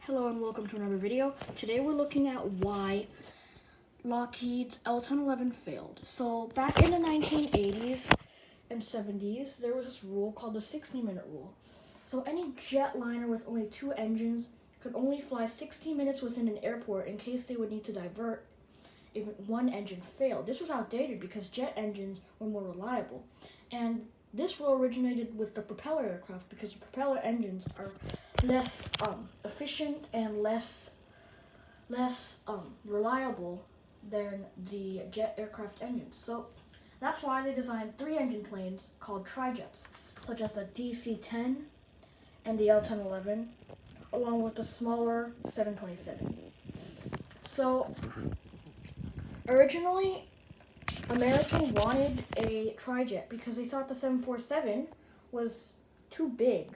Hello and welcome to another video. Today we're looking at why Lockheed's L1011 failed. So back in the 1980s and 70s, there was this rule called the 60-minute rule. So any jetliner with only two engines could only fly 60 minutes within an airport in case they would need to divert if one engine failed. This was outdated because jet engines were more reliable. And this rule originated with the propeller aircraft because the propeller engines are less efficient and less reliable than the jet aircraft engines. So that's why they designed three-engine planes called tri-jets, such as the DC-10 and the L1011, along with the smaller 727. So originally, American wanted a tri-jet because they thought the 747 was too big.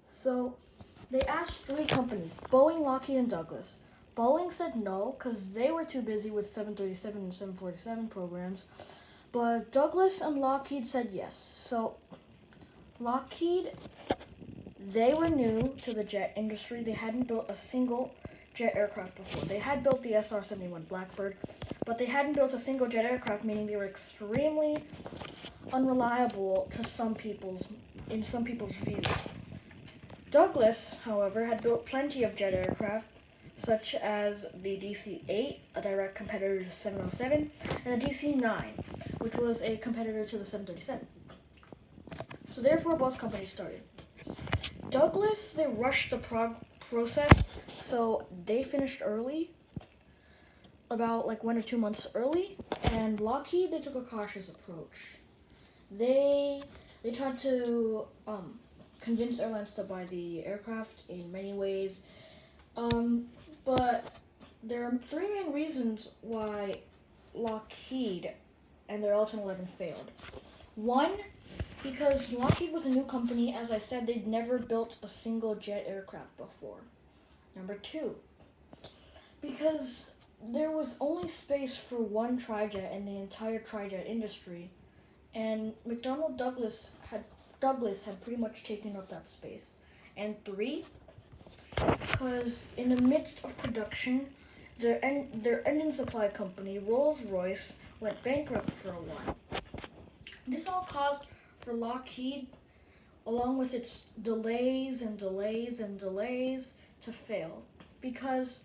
So they asked three companies, Boeing, Lockheed, and Douglas. Boeing said no because they were too busy with 737 and 747 programs. But Douglas and Lockheed said yes. So Lockheed, they were new to the jet industry. They hadn't built a single jet aircraft before. They had built the SR-71 Blackbird, but they hadn't built a single jet aircraft, meaning they were extremely unreliable to some people's views. Douglas, however, had built plenty of jet aircraft, such as the DC-8, a direct competitor to the 707, and the DC-9, which was a competitor to the 737. So therefore, both companies started. Douglas, they rushed the process, so they finished early, about 1 or 2 months early, and Lockheed, they took a cautious approach. They tried to convince airlines to buy the aircraft in many ways, but there are three main reasons why Lockheed and their L1011 failed. One, because Lockheed was a new company. As I said, they'd never built a single jet aircraft before. Number two, because there was only space for one tri-jet in the entire tri-jet industry, and McDonnell Douglas had pretty much taken up that space. And three, because in the midst of production, their engine supply company, Rolls-Royce, went bankrupt for a while. This all caused for Lockheed, along with its delays to fail, because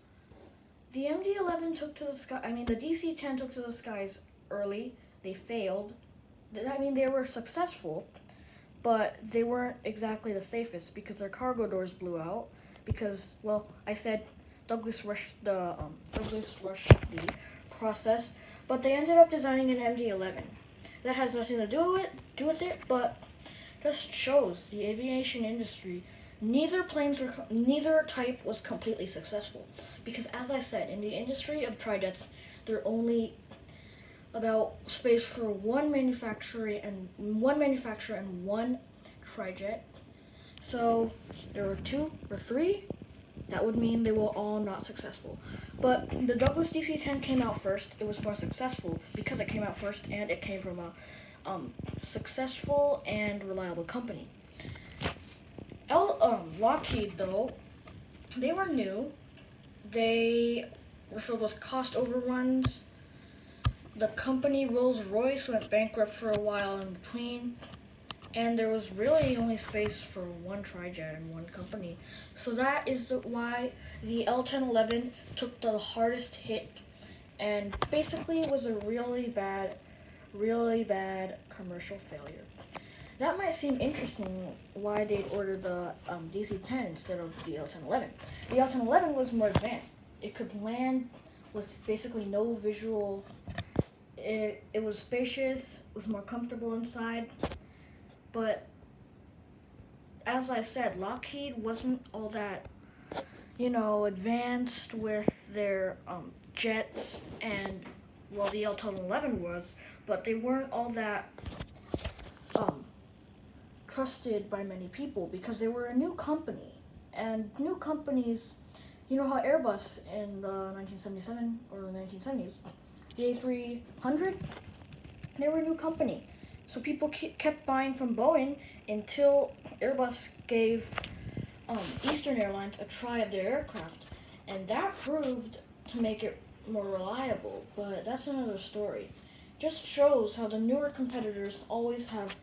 the MD-11 the DC-10 took to the skies early. They failed. They were successful, but they weren't exactly the safest because their cargo doors blew out. Because, I said Douglas rushed the process, but they ended up designing an MD-11. That has nothing to do with it, but just shows the aviation industry. Neither type was completely successful because, as I said, in the industry of tri-jets, there are only about space for one manufacturer and one tri-jet. So there were two or three. That would mean they were all not successful. But the Douglas DC-10 came out first. It was more successful because it came out first and it came from a successful and reliable company. Lockheed, though, they were new. They were filled with cost overruns. The company Rolls-Royce went bankrupt for a while in between. And there was really only space for one tri-jet in one company. So that is why the L1011 took the hardest hit and basically was a really bad commercial failure. That might seem interesting why they'd ordered the DC-10 instead of the L1011. The L1011 was more advanced. It could land with basically no visual. It was spacious, it was more comfortable inside. But as I said, Lockheed wasn't all that, advanced with their jets, and the L1011 was, but they weren't all that trusted by many people because they were a new company. And new companies, you know how Airbus in the 1977 or the 1970s, the A300, they were a new company. So people kept buying from Boeing until Airbus gave Eastern Airlines a try of their aircraft. and that proved to make it more reliable, but that's another story. Just shows how the newer competitors always have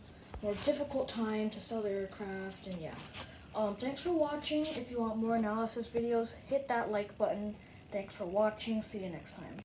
more difficult time to sell their aircraft, and yeah. Thanks for watching. If you want more analysis videos, hit that like button. Thanks for watching. See you next time.